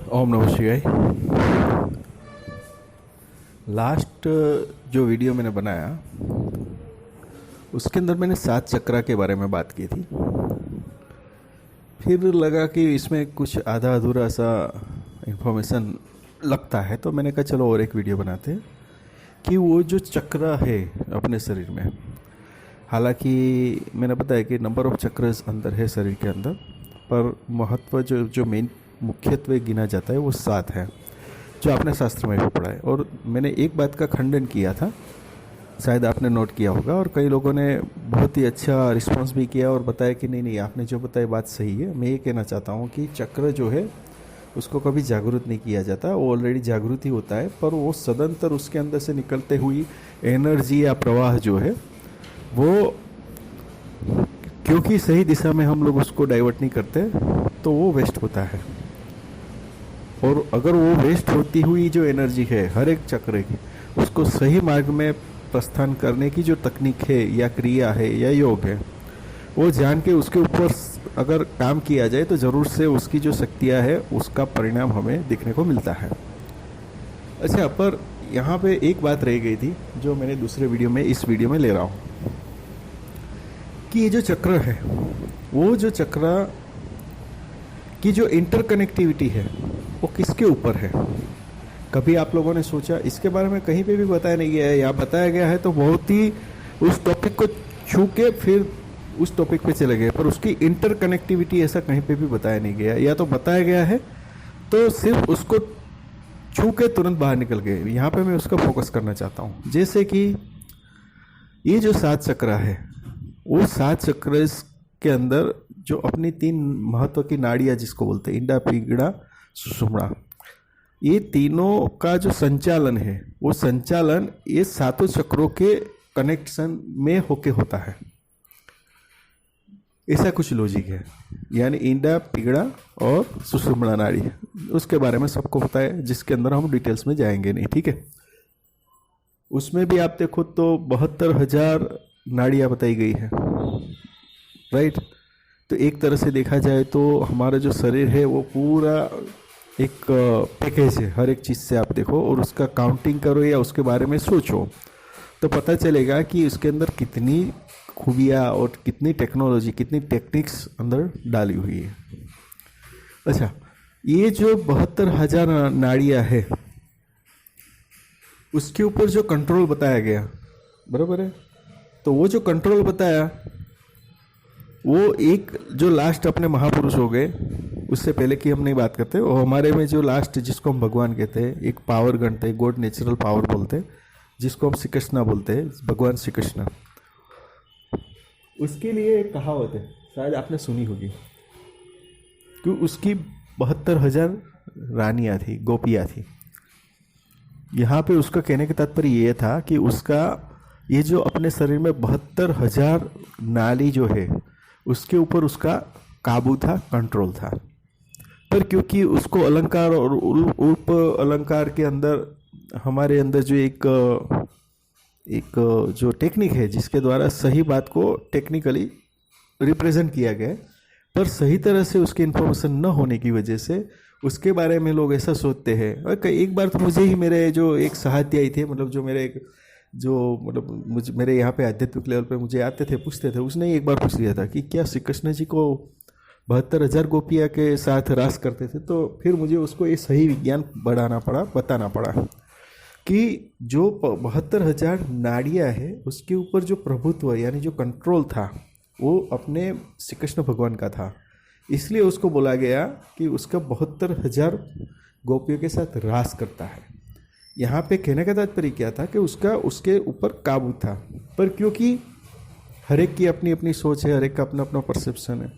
ओम नमः शिवाय। लास्ट जो वीडियो मैंने बनाया उसके अंदर मैंने 7 चक्रा के बारे में बात की थी। फिर लगा कि इसमें कुछ आधा अधूरा सा इन्फॉर्मेशन लगता है, तो मैंने कहा चलो और एक वीडियो बनाते हैं कि वो जो चक्र है अपने शरीर में। हालांकि मैंने बताया कि नंबर ऑफ चक्रस अंदर है शरीर के अंदर, पर महत्व जो मेन मुख्यत्वे गिना जाता है वो 7 है, जो आपने शास्त्र में भी पढ़ा है। और मैंने एक बात का खंडन किया था, शायद आपने नोट किया होगा, और कई लोगों ने बहुत ही अच्छा रिस्पांस भी किया और बताया कि नहीं आपने जो बताया बात सही है। मैं ये कहना चाहता हूँ कि चक्र जो है उसको कभी जागरूक नहीं किया जाता, वो ऑलरेडी जागृत ही होता है, पर वो सदंतर उसके अंदर से निकलते हुई एनर्जी या प्रवाह जो है वो, क्योंकि सही दिशा में हम लोग उसको डाइवर्ट नहीं करते तो वो वेस्ट होता है। और अगर वो वेस्ट होती हुई जो एनर्जी है हर एक चक्र की, उसको सही मार्ग में प्रस्थान करने की जो तकनीक है या क्रिया है या योग है, वो जान के उसके ऊपर अगर काम किया जाए तो ज़रूर से उसकी जो शक्तियाँ है उसका परिणाम हमें देखने को मिलता है। अच्छा, पर यहाँ पे एक बात रह गई थी जो मैंने दूसरे वीडियो में इस वीडियो में ले रहा हूँ कि ये जो चक्र है, वो जो चक्र की जो इंटरकनेक्टिविटी है वो किसके ऊपर है। कभी आप लोगों ने सोचा इसके बारे में? कहीं पे भी बताया नहीं गया है, या बताया गया है तो बहुत ही उस टॉपिक को छू के फिर उस टॉपिक पे चले गए, पर उसकी इंटरकनेक्टिविटी ऐसा कहीं पे भी बताया नहीं गया, या तो बताया गया है तो सिर्फ उसको छू के तुरंत बाहर निकल गए। यहाँ पे मैं उसका फोकस करना चाहता हूँ। जैसे कि ये जो 7 चक्र है, वो 7 चक्र के अंदर जो अपनी 3 महत्व की नाड़ियाँ जिसको बोलते हैं, इंडा, पिंगला, सुषुम्ना, ये तीनों का जो संचालन है वो संचालन ये 7 चक्रों के कनेक्शन में होके होता है। ऐसा कुछ लॉजिक है, यानी इंडा, पिंगला और सुषुम्ना नाड़ी, उसके बारे में सबको पता है, जिसके अंदर हम डिटेल्स में जाएंगे नहीं, ठीक है। उसमें भी आप देखो तो 72,000 नाड़ियाँ बताई गई है, राइट। तो एक तरह से देखा जाए तो हमारा जो शरीर है वो पूरा एक पैकेज है। हर एक चीज़ से आप देखो और उसका काउंटिंग करो या उसके बारे में सोचो तो पता चलेगा कि उसके अंदर कितनी खूबियाँ और कितनी टेक्नोलॉजी, कितनी टेक्निक्स अंदर डाली हुई है। अच्छा, ये जो 72,000 नाड़ियाँ है उसके ऊपर जो कंट्रोल बताया गया, बराबर है, तो वो जो कंट्रोल बताया वो एक जो लास्ट अपने महापुरुष हो गए, उससे पहले की हम नहीं बात करते, और हमारे में जो लास्ट जिसको हम भगवान कहते हैं, एक पावर गणते हैं, गॉड नेचुरल पावर बोलते हैं, जिसको हम श्री कृष्णा बोलते हैं, भगवान श्री कृष्णा। उसके लिए एक कहावत है, शायद आपने सुनी होगी, कि उसकी 72,000 रानियाँ थी, गोपियाँ थी। यहाँ पे उसका कहने का तात्पर्य ये था कि उसका ये जो अपने शरीर में 72,000 नाली जो है उसके ऊपर उसका काबू था, कंट्रोल था। पर क्योंकि उसको अलंकार और उप अलंकार के अंदर हमारे अंदर जो एक जो टेक्निक है जिसके द्वारा सही बात को टेक्निकली रिप्रेजेंट किया गया, पर सही तरह से उसकी इन्फॉर्मेशन न होने की वजह से उसके बारे में लोग ऐसा सोचते हैं। और एक बार तो मुझे ही मेरे जो एक सहाध्यायी थे, मतलब जो मेरे एक मुझे मेरे यहाँ पे आध्यात्मिक लेवल पे मुझे आते थे, पूछते थे, उसने एक बार पूछ लिया था कि क्या श्री कृष्ण जी को 72,000 गोपिया के साथ रास करते थे। तो फिर मुझे उसको ये सही विज्ञान बताना पड़ा कि जो 72,000 नाड़ियाँ है उसके ऊपर जो प्रभुत्व यानी जो कंट्रोल था वो अपने श्री कृष्ण भगवान का था। इसलिए उसको बोला गया कि उसका 72,000 गोपियों के साथ रास करता है। यहाँ पे कहने का तात्पर्य क्या था कि उसके ऊपर काबू था, पर क्योंकि हर एक की अपनी अपनी सोच है, हर एक का अपना अपना परसेप्शन है,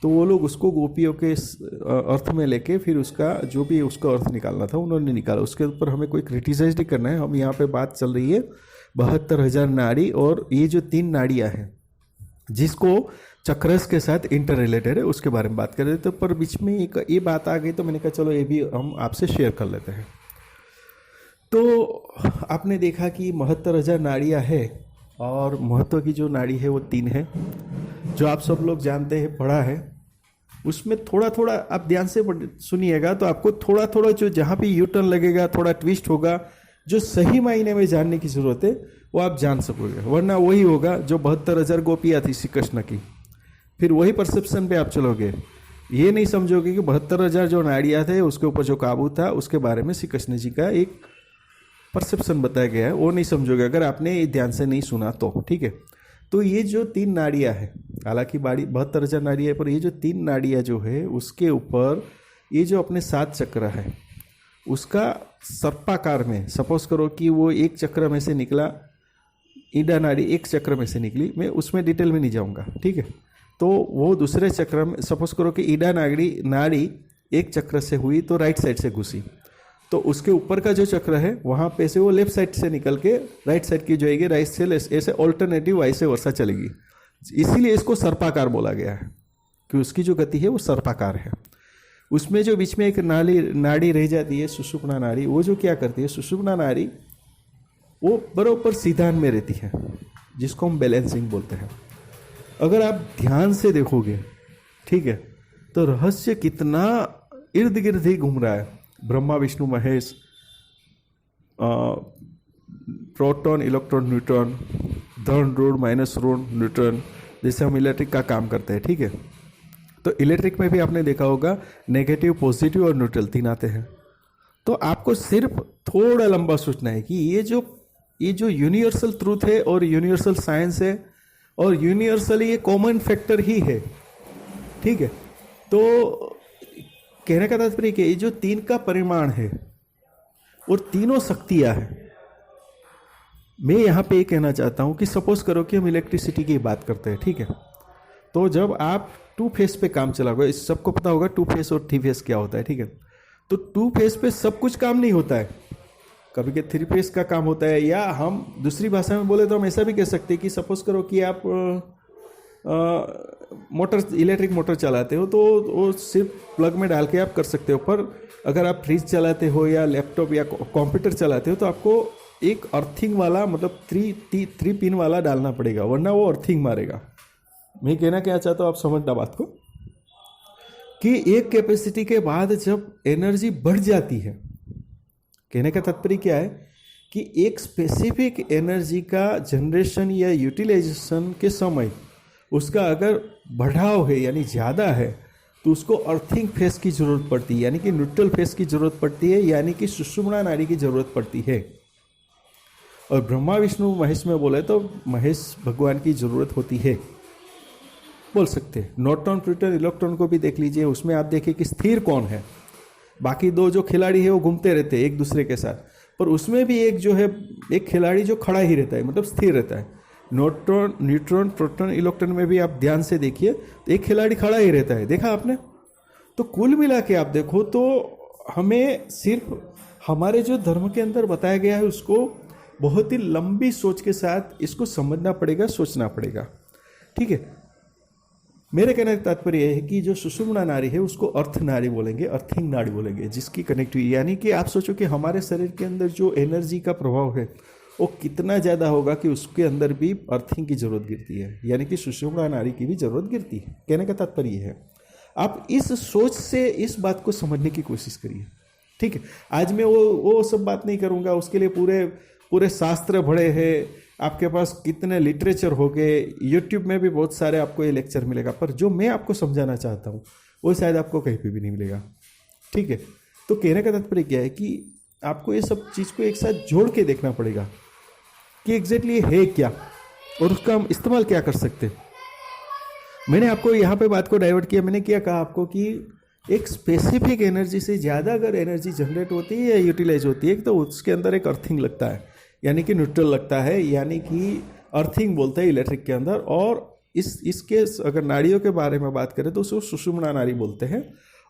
तो वो लोग उसको गोपियों के अर्थ में लेके फिर उसका जो भी उसका अर्थ निकालना था उन्होंने निकाला। उसके ऊपर हमें कोई क्रिटिसाइज नहीं करना है। हम यहाँ पे बात चल रही है 72,000 नाड़ी, और ये जो 3 नाड़ियाँ हैं जिसको चक्रस के साथ इंटर रिलेटेड है उसके बारे में बात कर रहे थे, पर बीच में ये बात आ गई तो मैंने कहा चलो ये भी हम आपसे शेयर कर लेते हैं। तो आपने देखा कि 72,000 नाड़ियाँ है, और महत्व की जो नाड़ी है वो 3 है, जो आप सब लोग जानते हैं, पढ़ा है। उसमें थोड़ा थोड़ा आप ध्यान से सुनिएगा तो आपको थोड़ा थोड़ा जो जहाँ पे यू टर्न लगेगा, थोड़ा ट्विस्ट होगा, जो सही मायने में जानने की जरूरत है वो आप जान सकोगे, वरना वही होगा जो 72,000 गोपियाँ थी श्री कृष्ण की। फिर वही परसेप्शन पे आप चलोगे, ये नहीं समझोगे कि 72,000 जो नाड़ियाँ थे उसके ऊपर जो काबू था उसके बारे में श्री कृष्ण जी का एक परसेप्शन बताया गया है, वो नहीं समझोगे अगर आपने ध्यान से नहीं सुना तो। ठीक है, तो ये जो 3 नाड़ियाँ है, हालांकि 72,000 नाड़ियाँ है, पर ये जो 3 नाड़ियाँ जो है उसके ऊपर ये जो अपने 7 चक्र है उसका सर्पाकार में, सपोज करो कि वो एक चक्र में से निकला, ईडा नाड़ी एक चक्र में से निकली, मैं उसमें डिटेल में नहीं जाऊँगा। ठीक है, तो वो दूसरे चक्र में, सपोज करो कि ईडा नाड़ी एक चक्र से हुई तो राइट साइड से घुसी, तो उसके ऊपर का जो चक्र है वहाँ पे से वो लेफ्ट साइड से निकल के राइट साइड की जाएगी, राइट से ऐसे ऑल्टरनेटिव ऐसे वर्षा चलेगी। इसीलिए इसको सर्पाकार बोला गया है कि उसकी जो गति है वो सर्पाकार है। उसमें जो बीच में एक नाड़ी रह जाती है सुषुम्ना नाड़ी, वो जो क्या करती है, सुषुम्ना नाड़ी वो बराबर सीधान में रहती है, जिसको हम बैलेंसिंग बोलते हैं। अगर आप ध्यान से देखोगे, ठीक है, तो रहस्य कितना इर्द गिर्द ही घूम रहा है। Brahma Vishnu Mahesh, proton electron neutron, धन ऋण माइनस ऋण न्यूट्रॉन, जैसे हम इलेक्ट्रिक का काम करते हैं। ठीक है, तो इलेक्ट्रिक में भी आपने देखा होगा नेगेटिव, पॉजिटिव और न्यूट्रल 3 आते हैं। तो आपको सिर्फ थोड़ा लंबा सोचना है कि ये जो यूनिवर्सल ट्रूथ है और यूनिवर्सल साइंस है और यूनिवर्सल ये कॉमन फैक्टर ही है। ठीक है, तो कहने का तात्पर्य कि ये जो 3 का परिमाण है और तीनों शक्तियां हैं। मैं यहाँ पे ये कहना चाहता हूँ कि सपोज करो कि हम इलेक्ट्रिसिटी की बात करते हैं। ठीक है, तो जब आप 2 फेस पे काम चलाओगे, इस सबको पता होगा 2 फेस और 3 फेस क्या होता है। ठीक है, तो 2 फेस पे सब कुछ काम नहीं होता है, कभी के 3 फेस का काम होता है। या हम दूसरी भाषा में बोले तो हम ऐसा भी कह सकते हैं कि सपोज करो कि आप मोटर, इलेक्ट्रिक मोटर चलाते हो तो वो सिर्फ प्लग में डाल के आप कर सकते हो, पर अगर आप फ्रिज चलाते हो या लैपटॉप या कंप्यूटर चलाते हो तो आपको एक अर्थिंग वाला, मतलब 3 पिन वाला डालना पड़ेगा, वरना वो अर्थिंग मारेगा। मैं कहना क्या चाहता हूँ, आप समझना बात को, कि एक कैपेसिटी के बाद जब एनर्जी बढ़ जाती है, कहने का तात्पर्य क्या है कि एक स्पेसिफिक एनर्जी का जनरेशन या यूटिलाइजेशन के समय उसका अगर बढ़ाव है यानी ज़्यादा है तो उसको अर्थिंग फेस की ज़रूरत पड़ती है, यानी कि न्यूट्रल फेस की ज़रूरत पड़ती है, यानी कि सुषुम्ना नाड़ी की ज़रूरत पड़ती है। और ब्रह्मा विष्णु महेश में बोले तो महेश भगवान की ज़रूरत होती है, बोल सकते हैं। न्यूट्रॉन प्रोटॉन इलेक्ट्रॉन को भी देख लीजिए, उसमें आप देखिए कि स्थिर कौन है। बाकी 2 जो खिलाड़ी है वो घूमते रहते हैं एक दूसरे के साथ, पर उसमें भी एक जो है, एक खिलाड़ी जो खड़ा ही रहता है, मतलब स्थिर रहता है। न्यूट्रॉन प्रोटॉन इलेक्ट्रॉन में भी आप ध्यान से देखिए, एक खिलाड़ी खड़ा ही रहता है, देखा आपने। तो कुल मिला के आप देखो तो हमें सिर्फ हमारे जो धर्म के अंदर बताया गया है उसको बहुत ही लंबी सोच के साथ इसको समझना पड़ेगा, सोचना पड़ेगा। ठीक है, मेरे कहने का तात्पर्य यह है कि जो सुषुम्ना नाड़ी है उसको अर्थ नाड़ी बोलेंगे, अर्थिंग नाड़ी बोलेंगे, जिसकी कनेक्टिविटी, यानी कि आप सोचो कि हमारे शरीर के अंदर जो एनर्जी का प्रभाव है वो कितना ज़्यादा होगा कि उसके अंदर भी अर्थिंग की जरूरत गिरती है, यानी कि सुषुम्ना नाड़ी की भी जरूरत गिरती है। कहने का तात्पर्य यह है, आप इस सोच से इस बात को समझने की कोशिश करिए। ठीक है, आज मैं वो सब बात नहीं करूँगा, उसके लिए पूरे शास्त्र भरे हैं, आपके पास कितने लिटरेचर हो गए, यूट्यूब में भी बहुत सारे आपको ये लेक्चर मिलेगा, पर जो मैं आपको समझाना चाहता हूँ वो शायद आपको कहीं पे भी नहीं मिलेगा। ठीक है, तो कहने का तात्पर्य क्या है कि आपको ये सब चीज़ को एक साथ जोड़ के देखना पड़ेगा कि एग्जैक्टली है क्या और उसका हम इस्तेमाल क्या कर सकते हैं। मैंने आपको यहाँ पे बात को डाइवर्ट किया, मैंने क्या कहा आपको कि एक स्पेसिफिक एनर्जी से ज़्यादा अगर एनर्जी जनरेट होती है या यूटिलाइज होती है तो उसके अंदर एक अर्थिंग लगता है, यानी कि न्यूट्रल लगता है, यानी कि अर्थिंग बोलते हैं इलेक्ट्रिक के अंदर। और इसके अगर नाड़ियों के बारे में बात करें तो उसको सुषुम्ना नाड़ी बोलते हैं।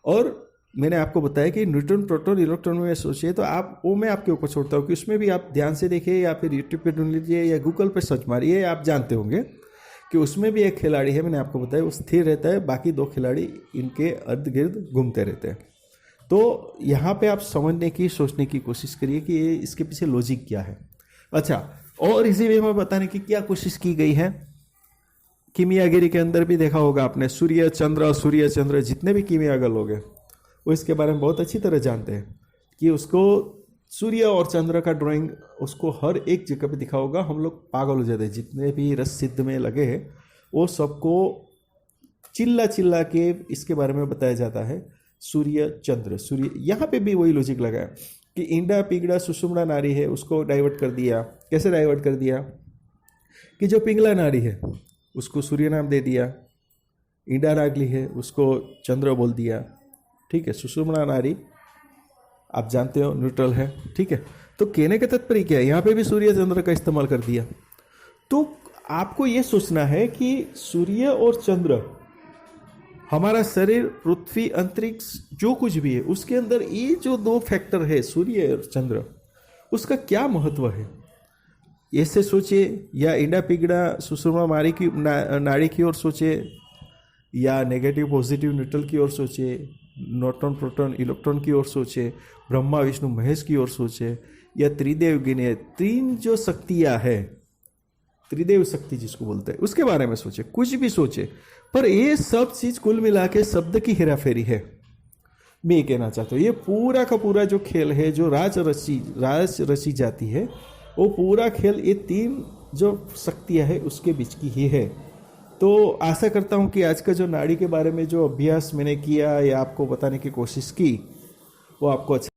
और मैंने आपको बताया कि न्यूट्रॉन प्रोटॉन इलेक्ट्रॉन में सोचिए तो आप वो मैं आपके ऊपर छोड़ता हूँ कि उसमें भी आप ध्यान से देखिए या फिर यूट्यूब पे ढूंढ लीजिए या गूगल पे सर्च मारिए, आप जानते होंगे कि उसमें भी एक खिलाड़ी है, मैंने आपको बताया वो स्थिर रहता है, बाकी 2 खिलाड़ी इनके इर्द गिर्द घूमते रहते हैं। तो यहाँ पे आप समझने की, सोचने की कोशिश करिए कि इसके पीछे लॉजिक क्या है। अच्छा, और इसी वे में बताने की क्या कोशिश की गई है कीमियागिरी के अंदर भी देखा होगा आपने, सूर्य चंद्र जितने भी कीमियागर लोग हैं वो इसके बारे में बहुत अच्छी तरह जानते हैं कि उसको सूर्य और चंद्र का ड्राइंग उसको हर एक जगह पे दिखा होगा। हम लोग पागल हो जाते हैं, जितने भी रस सिद्ध में लगे हैं वो सबको चिल्ला चिल्ला के इसके बारे में बताया जाता है। सूर्य चंद्र, सूर्य, यहाँ पे भी वही लॉजिक लगा है कि इंडा पिंगला सुषुम्ना नाड़ी है उसको डाइवर्ट कर दिया। कैसे डाइवर्ट कर दिया कि जो पिंगला नाड़ी है उसको सूर्य नाम दे दिया, इंडा नागली है उसको चंद्र बोल दिया, ठीक है। सुषुम्ना नाड़ी आप जानते हो न्यूट्रल है, ठीक है। तो कहने का तात्पर्य क्या है, यहाँ पे भी सूर्य चंद्र का इस्तेमाल कर दिया। तो आपको ये सोचना है कि सूर्य और चंद्र, हमारा शरीर, पृथ्वी, अंतरिक्ष, जो कुछ भी है उसके अंदर ये जो दो फैक्टर है सूर्य और चंद्र, उसका क्या महत्व है, ऐसे सोचे या इंडा पिगड़ा सुषुम्ना नाड़ी की ओर सोचे, या नेगेटिव पॉजिटिव न्यूट्रल की ओर सोचे, न्यूट्रॉन प्रोटॉन इलेक्ट्रॉन की ओर सोचे, ब्रह्मा विष्णु महेश की ओर सोचे, या त्रिदेव गिने, तीन जो शक्तियाँ है, त्रिदेव शक्ति जिसको बोलते हैं, उसके बारे में सोचे, कुछ भी सोचे, पर ये सब चीज़ कुल मिला के शब्द की हेराफेरी है। मैं ये कहना चाहता हूँ ये पूरा का पूरा जो खेल है, जो राज रची जाती है, वो पूरा खेल ये तीन जो शक्तियाँ है उसके बीच की ही है। तो आशा करता हूँ कि आज का जो नाड़ी के बारे में जो अभ्यास मैंने किया या आपको बताने की कोशिश की वो आपको अच्छा